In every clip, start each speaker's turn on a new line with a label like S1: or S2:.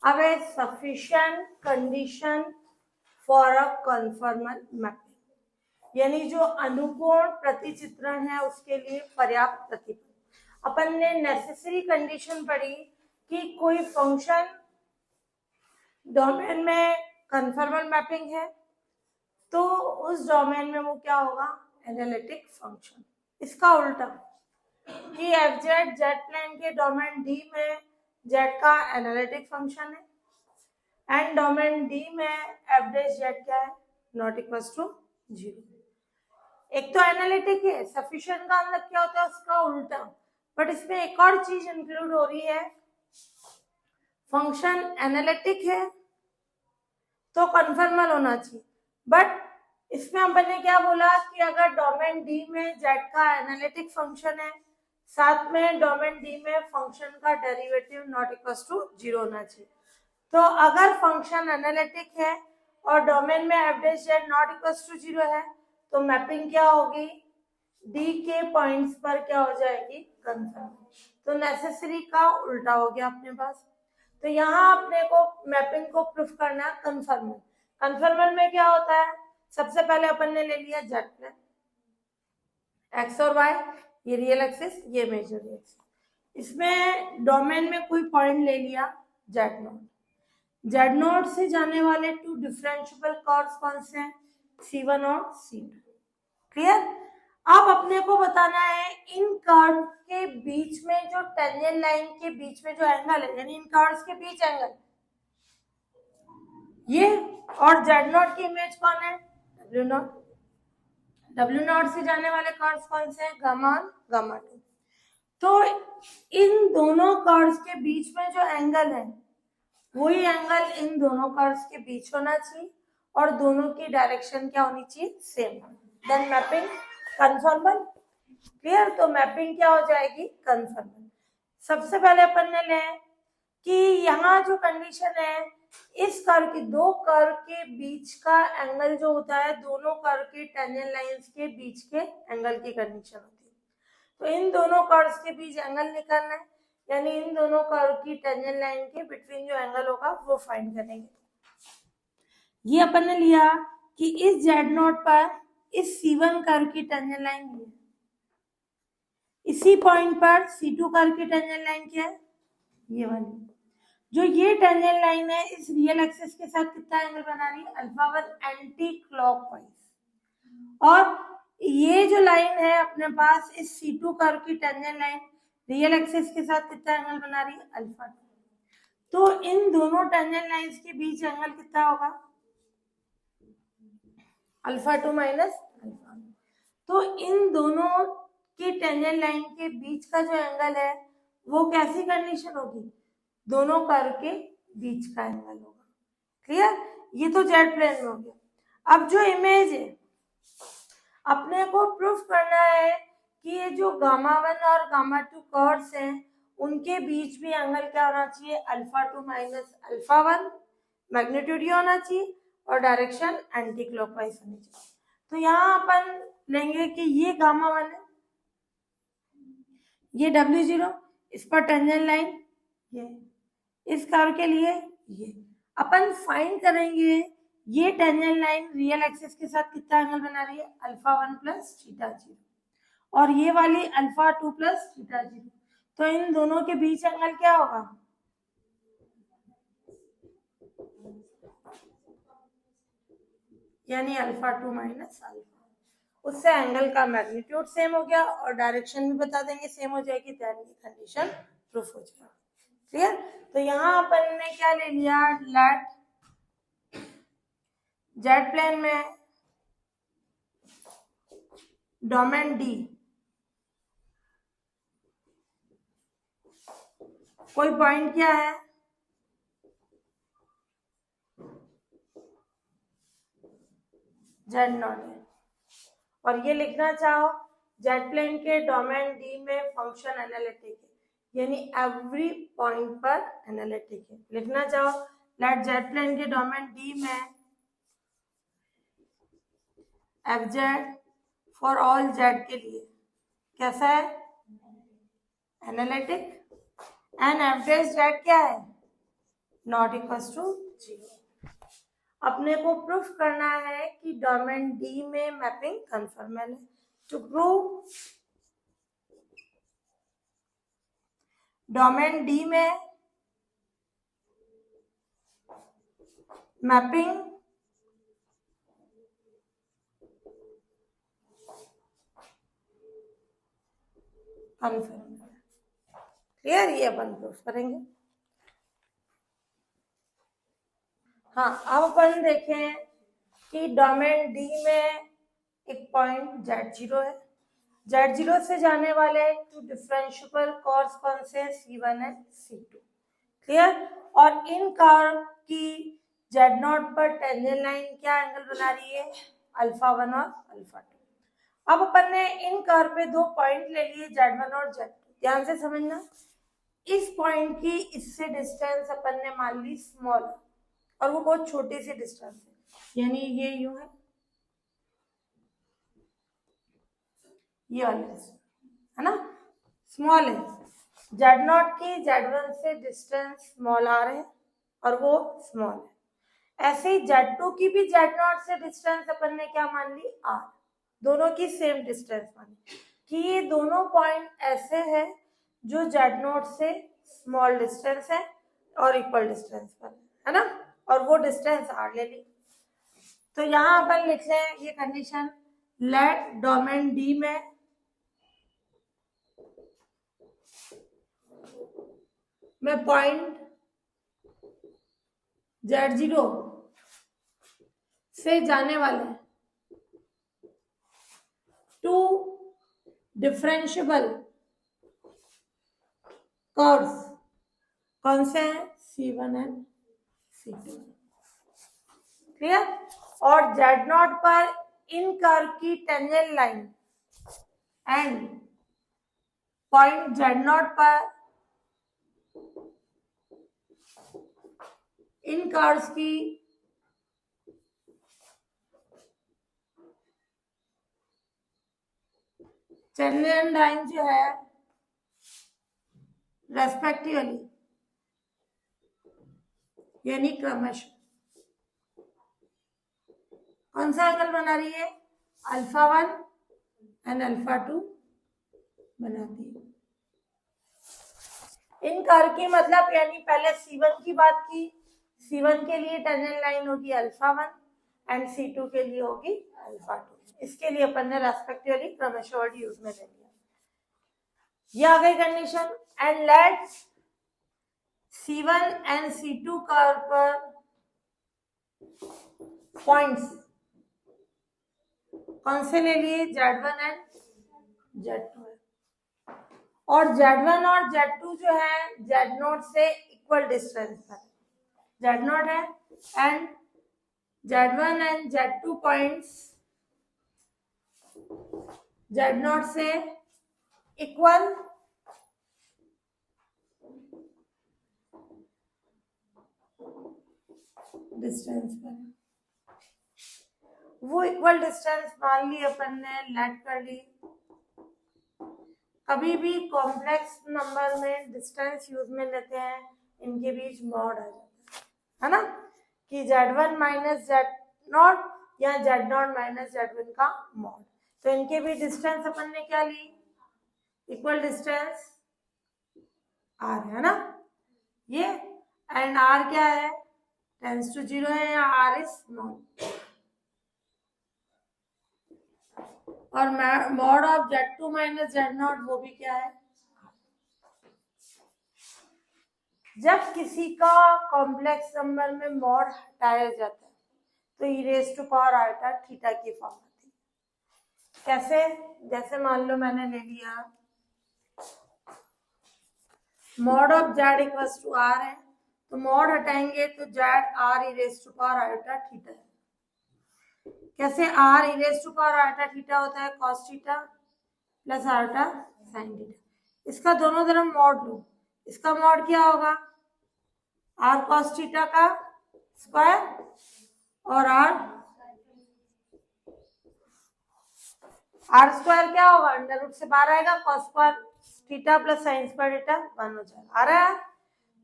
S1: अब a sufficient condition for a conformal mapping, यानी जो अनुकोण प्रतिचित्रण है उसके लिए पर्याप्त प्रतिबंध। अपन ने नेसेसरी कंडीशन पढ़ी कि कोई फंक्शन डोमेन में कन्फर्मल मैपिंग है तो उस डोमेन में वो क्या होगा, एनालिटिक फंक्शन। इसका उल्टा कि एफ जेड जेड प्लेन के डोमेन डी में जेड का एनालिटिक फंक्शन है एंड डोमेन डी में एफ डैश जेड क्या है, नॉट इक्वल टू 0। एक तो एनालिटिक है, सफिशिएंट का मतलब क्या होता है, उसका उल्टा। बट इसमें एक और चीज इंक्लूड हो रही है, फंक्शन एनालिटिक है तो कन्फर्मल होना चाहिए। बट इसमें अपन ने क्या बोला कि अगर डोमेन डी में जेड का एनालिटिक फंक्शन है, साथ में डोमेन डी में फंक्शन का डेरिवेटिव नॉट इक्वल टू 0 होना चाहिए। तो अगर फंक्शन एनालिटिक है और डोमेन में F dash Z not equal to 0 है तो मैपिंग क्या होगी, डी के पॉइंट्स पर क्या हो जाएगी, कन्फर्म। तो नेसेसरी का उल्टा हो गया अपने पास। तो यहाँ अपने को मैपिंग को प्रूफ करना है कन्फर्मल। कन्फर्मल में क्या होता है, सबसे पहले अपन ने ले लिया जेड प्लेन, एक्स और वाई, ये रियल एक्सिस, ये इमेजिनरी एक्सिस। इसमें डोमेन में कोई पॉइंट ले लिया जेड नोट। जेड नोट से जाने वाले टू डिफरेंशिएबल कर्व्स कौन से हैं, C1 और C2। क्लियर। अब अपने को बताना है इन कर्व के बीच में जो टेंजेंट लाइन के बीच में जो एंगल है, यानी इन कर्व्स के बीच एंगल ये, और जेड नोट की इमेज कौन है, डब्ल्यू नोट। डब्ल्यू नोट से जाने वाले कर्व्स कौन से हैं, गामा 1, गामा 2। तो इन दोनों कर्व्स के बीच में जो एंगल है वही एंगल इन दोनों कर्व्स के बीच होना चाहिए और दोनों की डायरेक्शन क्या होनी चाहिए, same. Then mapping conformal. Clear. तो मैपिंग क्या हो जाएगी, कन्फर्मल। सबसे पहले अपन ने ले कि यहाँ जो कंडीशन है, इस कर्व की, दो कर्व के बीच का एंगल जो होता है दोनों कर्व के टेंजेंट लाइंस के बीच के एंगल की कंडीशन होती है। तो इन दोनों कर्व्स के बीच एंगल निकालना है, यानी इन दोनों कर्व की टेंजेंट लाइन के बिटवीन जो एंगल होगा वो फाइंड करेंगे। ये अपन ने लिया कि इस जेड नोट पर इस C1 कर्व की टेंजेंट लाइन है, इसी पॉइंट पर C2 कर्व की टेंजेंट लाइन क्या है, ये वाली। जो ये टेंजेंट लाइन है इस रियल एक्सिस के साथ कितना एंगल बना रही है, अल्फा 1 एंटी क्लॉकवाइज। और ये जो लाइन है अपने पास, इस C2 कर्व की टेंजेंट लाइन रियल एक्सिस के साथ कितना एंगल बना रही है, अल्फा 2। तो इन दोनों टेंजेंट लाइंस के बीच एंगल कितना होगा, अल्फा 2 माइनस अल्फा 1। तो इन दोनों की टेंजेंट लाइन के बीच का जो एंगल है वो कैसी कंडीशन होगी, दोनों कर्व के बीच का एंगल होगा। क्लियर। ये तो जेड प्लेन में हो गया। अब जो इमेज है अपने को प्रूफ करना है कि ये जो गामा 1 और गामा 2 कर्व्स हैं उनके बीच भी एंगल क्या होना चाहिए, अल्फा 2 माइनस अल्फा 1। मैग्नीट्यूड ये होना चाहिए और डायरेक्शन एंटी क्लॉकवाइज होनी चाहिए। तो यहाँ अपन लेंगे कि ये गामा 1 है, ये W0, इस पर टेंजेंट लाइन ये, इस कर्व के लिए ये। अपन फाइंड करेंगे ये टेंजेंट लाइन रियल एक्सिस के साथ कितना एंगल बना रही है, अल्फा 1 प्लस थीटा 0, और ये वाली अल्फा 2 प्लस थीटा 0। तो इन दोनों के बीच एंगल क्या होगा, यानी अल्फा 2 माइनस अल्फा। उससे एंगल का मैग्नीट्यूड सेम हो गया और डायरेक्शन भी बता देंगे सेम हो जाएगी, देन ये कंडीशन प्रूफ हो जाएगा। क्लियर। तो यहाँ अपन ने क्या ले लिया, लेट जेड प्लेन में डोमेन डी कोई पॉइंट क्या है, जेड नॉट है। और ये लिखना चाहो जेड प्लेन के डोमेन डी में फंक्शन एनालिटिक है, यानी एवरी पॉइंट पर एनालिटिक है। लिखना चाहो लेट जेड प्लेन के डोमेन डी में F Z for all Z के लिए कैसा है, analytic. And F dash Z क्या है, नॉट इक्वल टू 0। अपने को प्रूफ करना है कि डोमेन डी में मैपिंग कन्फर्मेबल है। टू प्रूव डोमेन डी में मैपिंग कन्फर्मेबल, क्लियर, ये अपन प्रूफ करेंगे। हाँ, अब अपन देखें कि डोमेन डी में एक पॉइंट Z0 है। Z0 से जाने वाले टू डिफरेंशिएबल कॉर्ड्स कौन से, C1 एंड C2, क्लियर। और इन कॉर्ड की Z0 पर टेंजेंट लाइन क्या एंगल बना रही है, α1 और α2। अब अपन ने इन कर्व पे दो पॉइंट ले लिए Z1 और Z2, ध्यान से समझना। इस पॉइंट की इससे डिस्टेंस अपन ने मान ली स्मॉल और वो बहुत छोटी सी डिस्टेंस है, यानी ये यूं है, ये वाली डिस्टेंस है ना, स्मॉल है। Z0 की Z1 से डिस्टेंस स्मॉल आर है और वो स्मॉल है। ऐसे ही Z2 की भी Z0 से डिस्टेंस अपन ने क्या मान ली, आर, दोनों की सेम डिस्टेंस मानी कि ये दोनों पॉइंट ऐसे हैं जो Z0 से स्मॉल डिस्टेंस है और इक्वल डिस्टेंस पर है ना, और वो डिस्टेंस आर ले ली। तो यहां अपन लिख लें ये कंडीशन, लेट डोमेन डी में पॉइंट Z0 से जाने वाले टू डिफरेंशिएबल कर्व्स कौन से हैं, C1 एंड C2, क्लियर। और Z0 पर इन कर्व की tangent line and point Z0 पर इन कर्व्स की टेंजेंट लाइन जो है रेस्पेक्टिवली, यानी क्रमशः कौन सा एंगल बना रही है, α1 एंड α2 बनाती है। इन कर्व की मतलब, यानी पहले C1 की बात की, C1 के लिए टेंजेंट लाइन होगी α1 एंड C2 के लिए होगी α2। इसके लिए अपन ने रेस्पेक्टिवली क्रमशः वर्ड यूज में ले लिया। ये आ गई condition. And let C1 and C2 curve पर पॉइंट्स कौन से ले लिए, Z1 एंड Z2 है। और Z1 और Z2 जो है Z0 से इक्वल डिस्टेंस पर, Z0 है and Z1 and Z2 points Z0 से इक्वल डिस्टेंस पर, वो इक्वल डिस्टेंस मान ली अपन ने, लेट कर ली। कभी भी कॉम्प्लेक्स नंबर में डिस्टेंस यूज में लेते हैं, इनके बीच मॉड आ जाता है ना, कि Z1 माइनस Z0 या Z0 माइनस Z1 का मॉड। तो इनके भी डिस्टेंस अपन ने क्या ली, इक्वल डिस्टेंस R है ना ये, एंड R क्या है, टेंस टू 0 है या R इज स्मॉल। और mod of Z2 minus Z0 वो भी क्या है। जब किसी का कॉम्प्लेक्स नंबर में मॉड हटाया जाता है तो e raise to power iota theta की फॉर्म आती है। कैसे, जैसे मान लो मैंने ले लिया mod of Z equals to R है, तो मॉड हटाएंगे तो Z R e raise to power iota theta है। कैसे, R e raise to power iota theta होता है cos theta plus iota sin theta. इसका दोनों तरफ मॉड लो, इसका मॉड क्या होगा, R cos थीटा का स्क्वायर और R स्क्वायर क्या होगा, अंडर रूट से बाहर आएगा, cos square theta plus sine square theta 1 हो जाएगा। आ रहा है?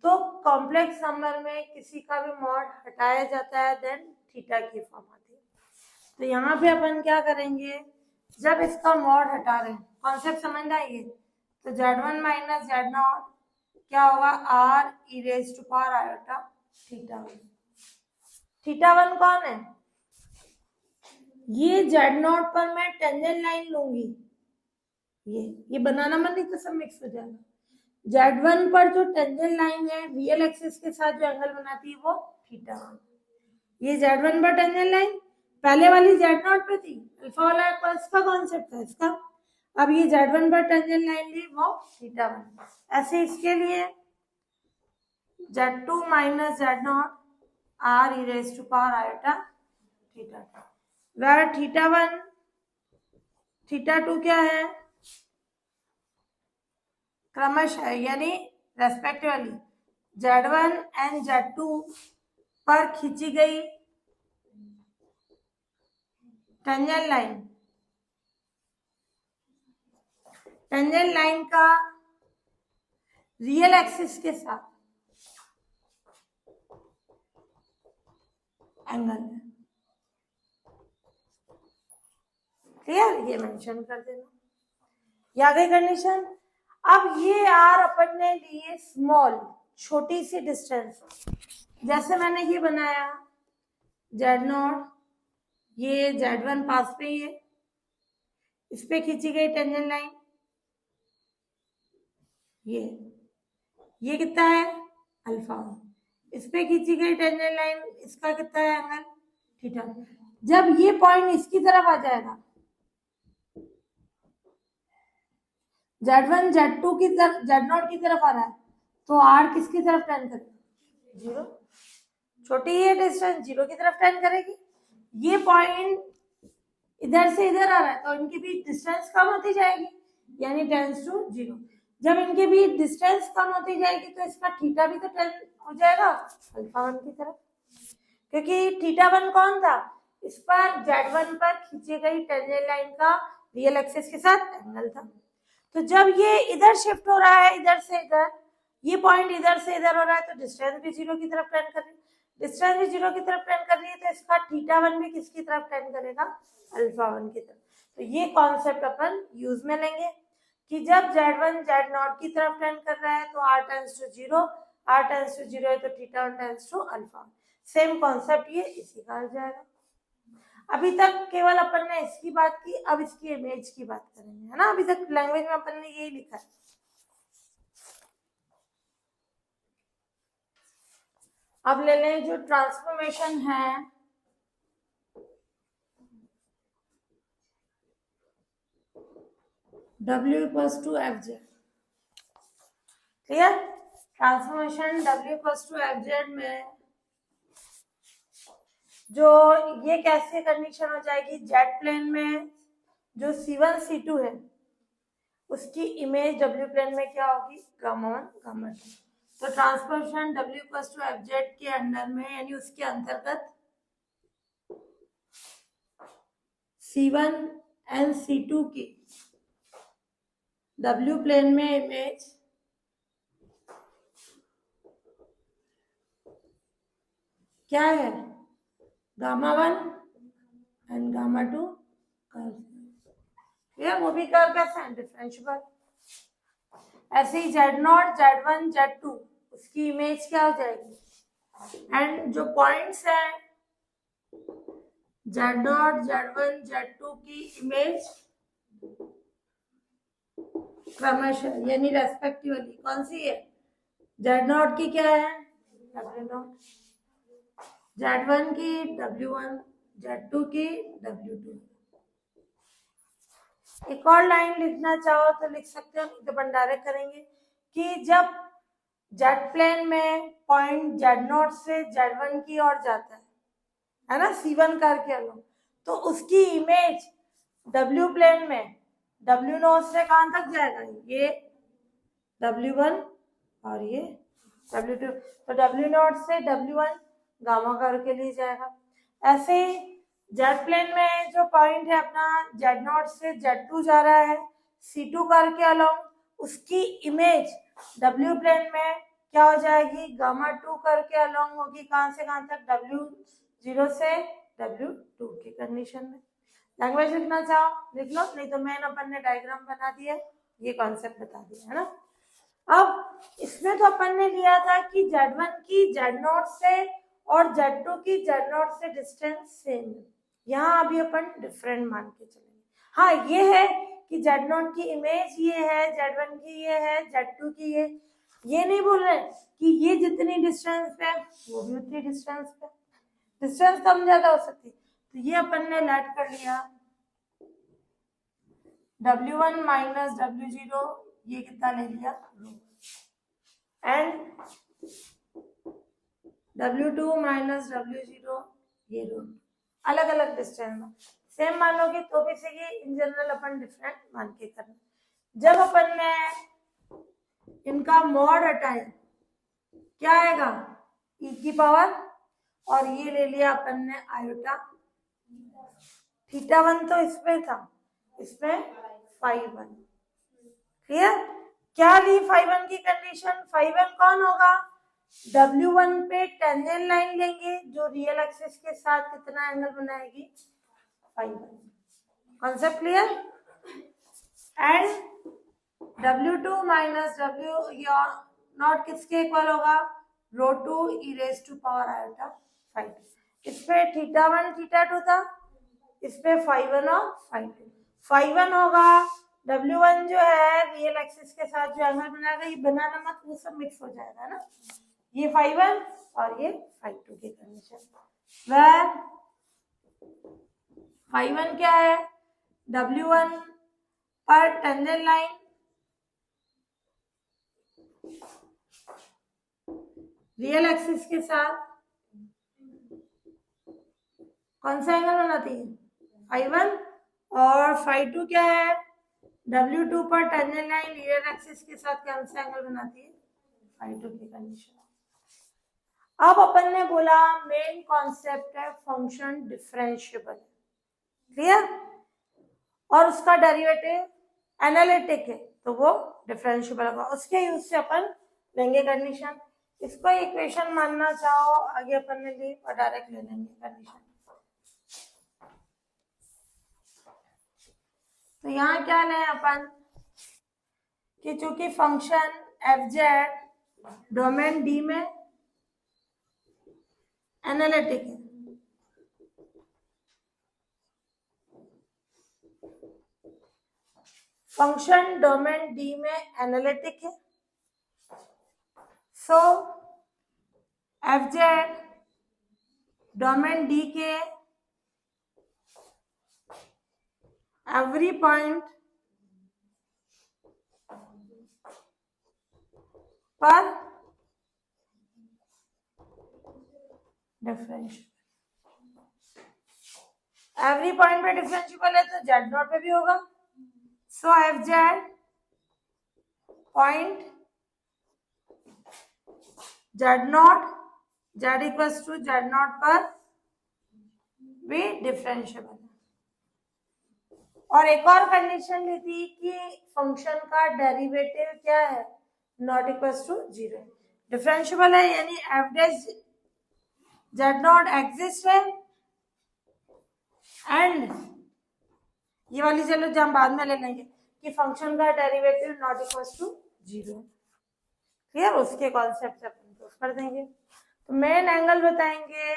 S1: तो कॉम्प्लेक्स नंबर में किसी का भी मॉड हटाया जाता है देन थीटा की फॉर्म आती है। तो यहाँ पे अपन क्या करेंगे, जब इसका मॉड हटा रहे हैं, कॉन्सेप्ट समझ आइए, तो Z1 माइनस Z0 क्या होगा, R e raised to power iota theta 1। Theta 1 कौन है? ये Z0 पर मैं टेंजेंट लाइन लूंगी, ये बनाना मत, नहीं तो सब मिक्स हो जाएगा। Z1 पर जो टेंजेंट लाइन है रियल एक्सिस के साथ जो एंगल बनाती है वो थीटा 1। ये Z1 पर टेंजेंट लाइन पहले वाली Z0 पे थी, अल्फा वाला इसका कॉन्सेप्ट था इसका। अब ये Z1 पर टेंजेंट लाइन ली वो थीटा 1। ऐसे इसके लिए Z2 minus Z0 R e raised to power iota theta 2, where theta 1 theta 2 क्या है, क्रमशः यानी रेस्पेक्टिवली Z1 एंड Z2 पर खींची गई टेंजेंट लाइन का रियल एक्सिस के साथ एंगल है। क्लियर? ये मेंशन कर देना। ये आ गई कंडीशन। अब ये आर अपन ने लिए स्मॉल, छोटी सी डिस्टेंस, जैसे मैंने ये बनाया Z0, ये Z1 पास पे ही है, इस पे खींची गई टेंजेंट लाइन, ये कितना है, अल्फा। इस पे खींची गई टेंजेंट लाइन, इसका कितना है एंगल, थीटा। जब ये पॉइंट इसकी तरफ आ जाएगा, Z1 Z2 की तरफ, Z0 की तरफ आ रहा है, तो R किसकी तरफ टेंड करेगी, जीरो। छोटी ये डिस्टेंस जीरो की तरफ टेंड करेगी। ये पॉइंट इधर से इधर आ रहा है तो इनके बीच डिस्टेंस कम होती जाएगी, यानी टेंड्स टू जीरो। जब इनके बीच डिस्टेंस कम होती जाएगी तो इसका थीटा भी तो टेंड हो जाएगा अल्फा 1 की तरफ, क्योंकि थीटा 1 कौन था, इस पर Z1 पर खींची गई टेंजेंट लाइन का रियल एक्सिस के साथ एंगल था। तो जब ये इधर शिफ्ट हो रहा है, इधर से इधर, ये पॉइंट इधर से इधर हो रहा है, तो डिस्टेंस भी जीरो की तरफ टेंड कर रही है। डिस्टेंस भी जीरो की तरफ टेंड कर रही है तो इसका थीटा 1 भी किसकी तरफ टेंड करेगा, अल्फा 1 की तरफ। तो ये कॉन्सेप्ट अपन यूज में लेंगे कि जब Z1 Z0 की तरफ टेंड कर रहा है तो R tends to zero, R tends to zero है तो theta 1 tends to alpha. Same concept ये इसी का आ जाएगा। अभी तक केवल अपन ने इसकी बात की, अब इसकी इमेज की बात करेंगे, है ना। अभी तक लैंग्वेज में अपन ने यही लिखा है। अब ले लें जो ट्रांसफॉर्मेशन है, W equals to FZ। Clear? Transformation W equals to FZ में जो ये कैसे कंडीशन हो जाएगी, जेड प्लेन में जो C1 C2 है उसकी इमेज W प्लेन में क्या होगी, गामा 1 गामा 2। तो transformation W equals to FZ के अंडर में, यानी उसके अंतर्गत C1 एंड C2 की W प्लेन में इमेज क्या है, गामा 1 एंड गामा 2 कर्व। ये वो भी कर्व कैसे है, डिफरेंशिएबल। ऐसे ही Z0 Z1 Z2 उसकी इमेज क्या हो जाएगी, एंड जो पॉइंट्स है Z0 Z1 Z2 की इमेज क्रमशः यानी रेस्पेक्टिवली कौन सी है, Z0 की क्या है W0, Z1 की W1, Z2 की W2। एक और लाइन लिखना चाहो तो लिख सकते हो, तो अपन डायरेक्ट करेंगे कि जब जेड प्लेन में पॉइंट Z0 से Z1 की ओर जाता है ना, C1 करके अलग, तो उसकी इमेज W प्लेन में W0 से कहां तक जाएगा, ये W1 और ये W2। तो W0 से W1 गामा कर्व के लिए जाएगा। ऐसे जेड प्लेन में जो पॉइंट है अपना Z0 से Z2 जा रहा है C2 कर्व के अलोंग, उसकी इमेज W प्लेन में क्या हो जाएगी, गामा 2 करके अलोंग होगी, कहां से कहां तक, W0 से W2 की कंडीशन में। लैंग्वेज लिखना चाहो लिख लो, नहीं तो मैंने अपन ने डायग्राम बना दिया, ये कॉन्सेप्ट बता दिया है ना। अब इसमें तो अपन ने लिया था कि Z1 की Z0 से और Z2 की Z0 से डिस्टेंस सेम है, यहाँ अभी अपन डिफरेंट मान के चलेंगे। हाँ ये है कि Z0 की इमेज ये है, Z1 की ये है, Z2 की ये नहीं बोल रहे कि ये जितनी डिस्टेंस पे वो भी उतनी डिस्टेंस पे, डिस्टेंस कम ज्यादा हो सकती, तो ये अपन ने लेट कर लिया W1 माइनस W0, ये कितना ले लिया रो, एंड W2 माइनस W0 ये रो, अलग अलग डिस्टेंस में सेम मानोगे तो भी सही है, इन जनरल अपन डिफरेंट मान के करना। जब अपन ने इनका मॉड हटाया क्या आएगा, e की पावर, और ये ले लिया अपन ने आयोटा, θ1 तो इसमें था, इसमें φ1, क्लियर। क्या ली φ1 की कंडीशन, φ1 कौन होगा, W1 पे टेंजेंट लाइन लेंगे जो रियल एक्सिस के साथ कितना एंगल बनाएगी, φ1, concept clear. And W2 minus W0 किसके इक्वल होगा, ρ2 e raised to power iota φ2, इस पे θ1 θ2 था, इस पे φ1 और φ2, φ1 होगा W1 जो है रियल एक्सिस के साथ जो एंगल बनाएगा, ये बनाना मत, वो सब मिक्स हो जाएगा ना, ये φ1 और ये φ2 की कंडीशन, वह φ1 क्या है, W1 पर टेंजेंट लाइन रियल एक्सिस के साथ कौन सा एंगल बनाती है, φ1, और φ2 क्या है, W2 पर टेंजेंट लाइन रियल एक्सिस के साथ कौन सा एंगल बनाती है, φ2 की कंडीशन। अब अपन ने बोला मेन कॉन्सेप्ट है फंक्शन डिफरेंशिएबल, क्लियर, और उसका डेरिवेटिव एनालिटिक है तो वो डिफरेंशिएबल होगा, उसके यूज से अपन लेंगे कंडीशन। इसको इक्वेशन मानना चाहो आगे अपन ने ली और डायरेक्ट ले लेंगे कंडीशन। तो यहाँ क्या लें अपन कि चूंकि फंक्शन fz डोमेन D में एनालिटिक है, फंक्शन डोमेन D में एनालिटिक है, सो fz डोमेन D के एवरी पॉइंट पर डिफरेंशिएबल, एवरी पॉइंट पे डिफरेंशिएबल है तो Z0 पे भी होगा, so fz point Z0 z equals to Z0 पर भी डिफरेंशिएबल है। और एक और कंडीशन ली थी कि फंक्शन का डेरिवेटिव क्या है, नॉट इक्वल्स टू 0, डिफरेंशिएबल है यानी एवरेज Z0 एग्जिस्ट है, एंड ये वाली चलो जो हम बाद में ले लेंगे कि फंक्शन का derivative not equals to 0, clear, उसके कॉन्सेप्ट से अपन प्रूफ कर देंगे। तो मेन एंगल बताएंगे,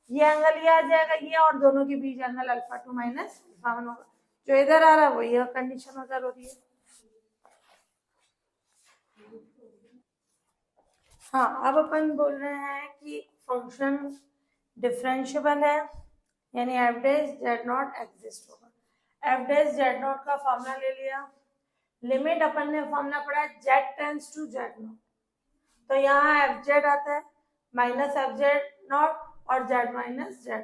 S1: ये एंगल ये आ जाएगा, ये और दोनों के बीच एंगल α2 माइनस α1 होगा, जो इधर आ रहा है वो ये कंडीशन उधर हो रही है। हाँ अब अपन बोल रहे हैं कि फंक्शन डिफरेंशिएबल है यानी एवरेज Z0 एग्जिस्ट होगा। एवरेज Z0 का फॉर्मूला ले लिया, लिमिट अपन ने फॉर्मूला पढ़ा Z टेंड्स टू Z0, तो यहाँ fz आता है माइनस fz0 और z माइनस z0,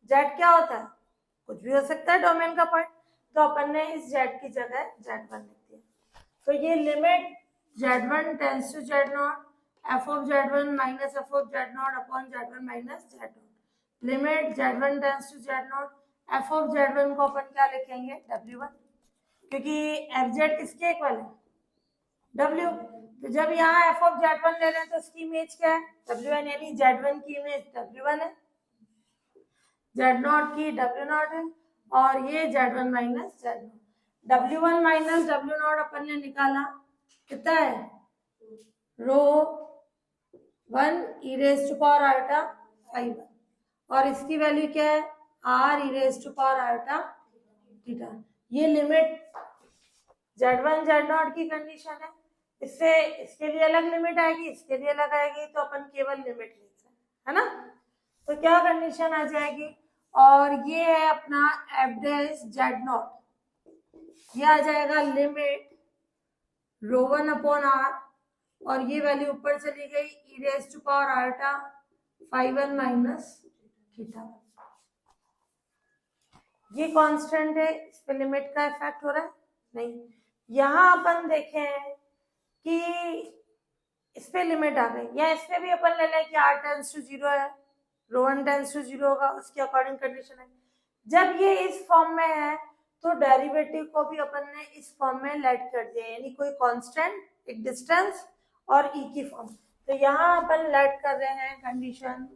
S1: z क्या होता है, कुछ भी हो सकता है डोमेन का पॉइंट, तो अपन ने इस z की जगह z1 लिख दिया, तो ये limit z1 tends to z0 f of z1 minus f of z0 upon z1 minus z0, limit z1 tends to z0 f of z1 को अपन क्या लिखेंगे w1, क्योंकि fz किसके इक्वल है, W। तो जब यहाँ f ऑफ Z1 ले लें तो उसकी इमेज क्या है, W1, यानी Z1 की इमेज W1 है, Z0 की W0 है, और ये Z1 minus Z0। W1 minus W0 अपन ने निकाला, कितना है, rho 1 E raise to power iota 5, और इसकी वैल्यू क्या है, R E raise to power iota theta. ये लिमिट Z1 Z0 की कंडीशन है। इससे इसके लिए अलग लिमिट आएगी, इसके लिए अलग आएगी, तो अपन केवल लिमिट लिख सकते हैं, है ना। तो क्या कंडीशन आ जाएगी, और ये है अपना f डैश Z0, ये आ जाएगा लिमिट रो 1 अपॉन R, और ये वैल्यू ऊपर चली गई e raise to power iota 5 minus theta. ये कांस्टेंट है, इस पे लिमिट का इफेक्ट हो रहा है नहीं। यहाँ अपन देखें कि इस पे लिमिट आ गई, या इस पे भी अपन ले लें कि r टेंस टू 0 है, रो 1 टेंस टू 0 होगा, उसके अकॉर्डिंग कंडीशन है। जब ये इस फॉर्म में है तो डेरिवेटिव को भी अपन ने इस फॉर्म में लेट कर दिया, यानी कोई कांस्टेंट, एक डिस्टेंस और e की फॉर्म। तो यहाँ अपन लेट कर रहे हैं कंडीशन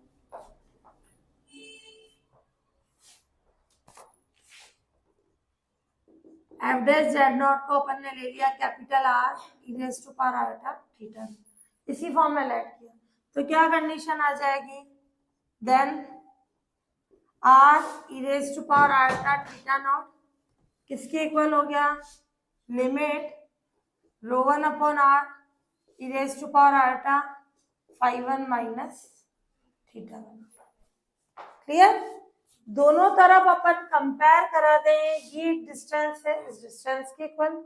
S1: f डैश Z0 को अपन ने ले लिया capital R E raise to power iota theta, इसी फॉर्म में लेट किया। तो क्या कंडीशन आ जाएगी, then R E raise to power iota theta naught किसके इक्वल हो गया, limit rho 1 upon R E raise to power iota 5 minus theta. Clear. दोनों तरफ अपन कंपेयर करा दें, ये डिस्टेंस है इस डिस्टेंस के इक्वल,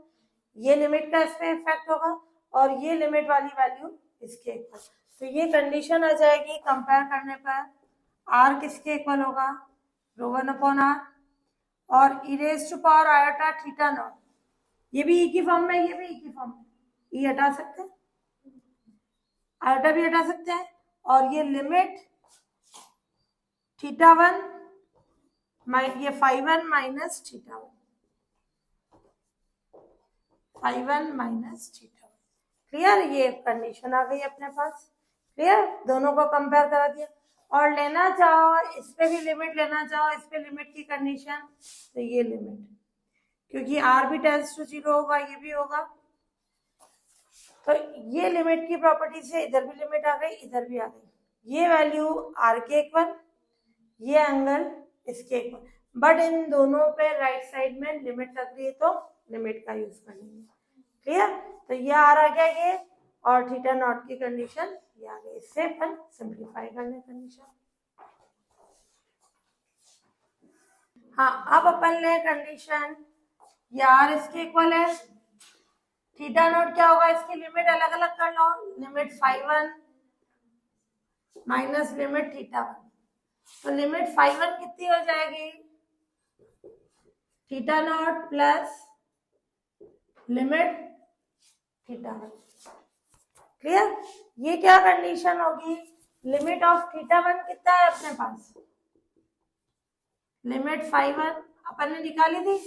S1: ये लिमिट का इस पे इफेक्ट होगा, और ये लिमिट वाली वैल्यू इसके इक्वल। तो ये कंडीशन आ जाएगी कंपेयर करने पर, R किसके इक्वल होगा, रो 1 अपॉन R, और e raise to power iota theta naught, ये भी ई की फॉर्म में, ये भी ई की फॉर्म में, ई हटा सकते हैं, आयोटा भी हटा सकते हैं, और ये लिमिट थीटा 1 ये 5 minus theta 5 minus theta. Clear, ये कंडीशन आ गई अपने पास। क्लियर, दोनों को कंपेयर करा दिया, और लेना चाहो इस पे भी लिमिट, लेना चाहो इस पे लिमिट की कंडीशन, तो ये लिमिट, क्योंकि R भी टेंस टू 0 होगा, ये भी होगा, तो ये लिमिट की प्रॉपर्टी से इधर भी लिमिट आ गई, इधर भी आ गई, ये वैल्यू R के इक्वल, ये एंगल इसके इक्वल, बट इन दोनों पे राइट साइड में लिमिट लग रही है तो लिमिट का यूज कर लेंगे। क्लियर, तो ये R आ गया ये, और थीटा नॉट की कंडीशन ये आ गई। इससे अपन सिंप्लीफाई कर लें कंडीशन। हाँ, अब अपन ले कंडीशन, ये R इसके इक्वल है, थीटा नॉट क्या होगा, इसकी लिमिट अलग अलग कर लो, लिमिट 5 माइनस लिमिट थीटा 1, तो लिमिट 5 कितनी हो जाएगी, theta naught plus limit theta 1। Clear, ये क्या कंडीशन होगी, लिमिट ऑफ थीटा 1 कितना है अपने पास, लिमिट 5 अपन ने निकाली थी,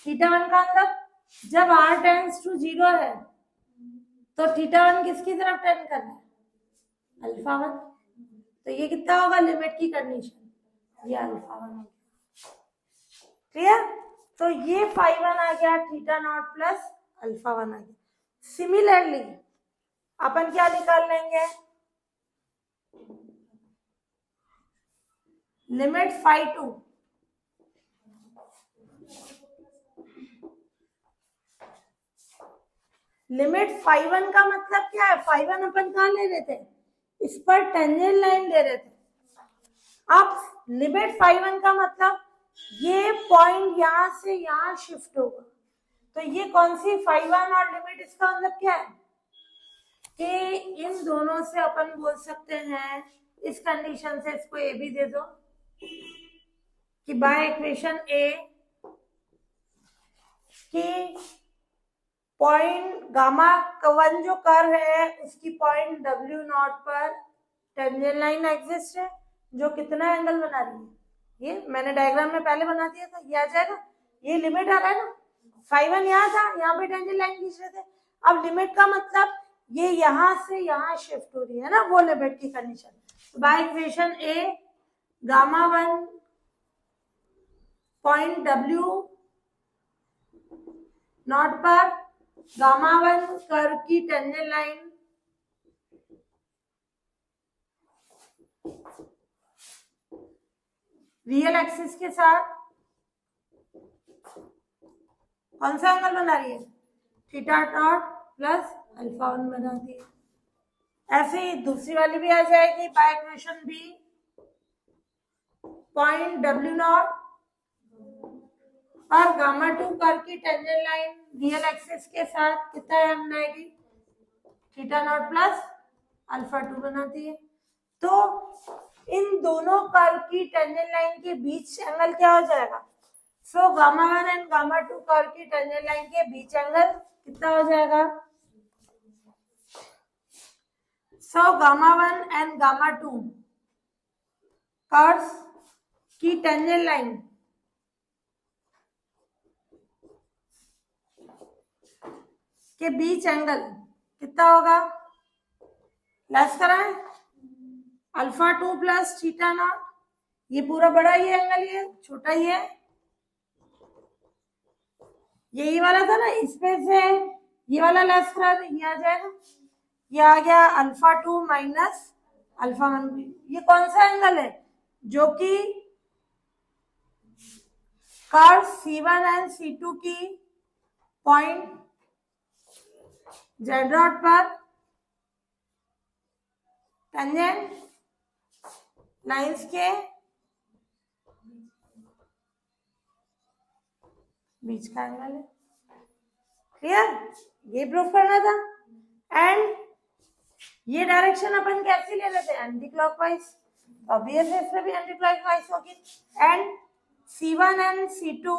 S1: थीटा 1 का मतलब जब R टेंस टू 0 है तो थीटा 1 किसकी तरफ टेंड कर रहा है, अल्फा 1, तो ये कितना होगा लिमिट की कंडीशन, ये अल्फा 1 होगा। क्लियर, तो ये 5 आ गया, थीटा नॉट प्लस अल्फा 1 आ गया। सिमिलरली अपन क्या निकाल लेंगे, लिमिट 5 टू लिमिट 5 का मतलब क्या है, 5 अपन कहाँ ले रहे थे, इस पर टेंजेंट लाइन ले रहे थे। अब लिमिट 5 का मतलब ये पॉइंट यहां से यहां शिफ्ट होगा, तो ये कौन सी 5 और लिमिट, इसका मतलब क्या है कि इन दोनों से अपन बोल सकते हैं, इस कंडीशन से इसको ए भी दे दो कि बाय इक्वेशन ए कि पॉइंट गामा 1 जो कर्व है उसकी पॉइंट W0 पर टेंजेंट लाइन एग्जिस्ट है, जो कितना एंगल बना रही है, ये मैंने डायग्राम में पहले बना दिया था, ये आ जाएगा, ये लिमिट आ रहा है ना, 5 यहाँ था, यहाँ पे टेंजेंट लाइन खींच रहे थे, अब लिमिट का मतलब ये यहां से यहां शिफ्ट हो रही है ना, वो लिमिट की condition. By equation A gamma 1 point W not पर गामा 1 कर्व की टेंजेंट लाइन रियल एक्सिस के साथ कौन सा एंगल बना रही है, थीटा डॉट प्लस अल्फा 1 बनाती है। ऐसे ही दूसरी वाली भी आ जाएगी by equation B point W naught और गामा 2 कर्व की टेंजेंट लाइन रियल एक्सिस के साथ कितना एंगल बनाएगी, थीटा नॉट प्लस अल्फा 2 बनाती है। तो इन दोनों कर्व की टेंजेंट लाइन के बीच एंगल क्या हो जाएगा, so gamma 1 and gamma 2 curve की टेंजेंट लाइन के बीच एंगल कितना हो जाएगा, so gamma 1 and gamma 2 curves की टेंजेंट लाइन के बीच एंगल कितना होगा, लेस कराएं अल्फा 2 प्लस थीटा नॉट, ये पूरा बड़ा ही एंगल, ये छोटा ही है, यही वाला था ना, इसमें से ये वाला लेस करा दे, ये आ जाएगा, ये आ गया अल्फा 2 माइनस अल्फा 1। ये कौन सा एंगल है, जो कि कर्व C1 एंड C2 की पॉइंट Z डॉट पर टेंजेंट लाइंस के बीच का एंगल है। क्लियर, ये प्रूफ करना था। एंड ये डायरेक्शन अपन कैसे ले लेते हैं, एंटी क्लॉकवाइज, ऑब्वियसली इसमें भी एंटी क्लॉकवाइज होगी। And C1 and C2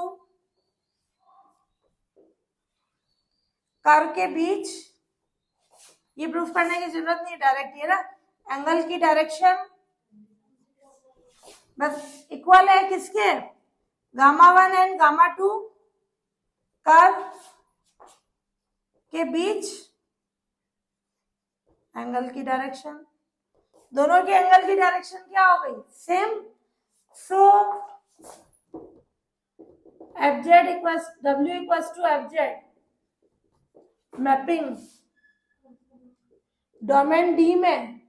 S1: curve के बीच, ये प्रूफ करने की जरूरत नहीं, डायरेक्ट ये ना एंगल की डायरेक्शन बस इक्वल है किसके, गामा 1 एंड गामा 2 कर्व के बीच एंगल की डायरेक्शन, दोनों के एंगल की डायरेक्शन क्या हो गई, same. So FZ equals W equals to FZ mapping domain D में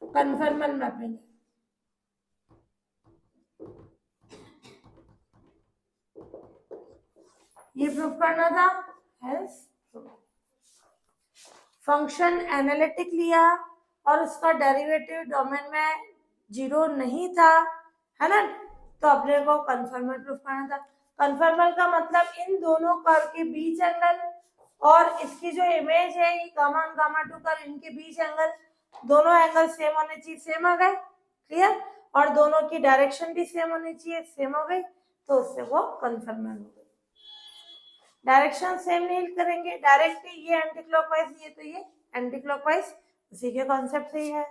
S1: कन्फर्मल मैपिंग। ये प्रूफ करना था। फंक्शन एनालिटिक लिया और उसका डेरिवेटिव डोमेन में 0 नहीं था, है ना, तो अपने को कन्फर्मल प्रूफ करना था। कन्फर्मल का मतलब इन दोनों कर्व के बीच एंगल और इसकी जो इमेज है ये गामा 1 गामा 2 कर्व, इनके बीच एंगल, दोनों एंगल सेम होने चाहिए, सेम आ गए, क्लियर, और दोनों की डायरेक्शन भी सेम होनी चाहिए, सेम हो गई, तो उससे वो कन्फर्मल हो गई। डायरेक्शन सेम नहीं करेंगे, डायरेक्टली ये एंटी क्लॉकवाइज, ये तो ये एंटी क्लॉकवाइज, उसी के कॉन्सेप्ट से ही है।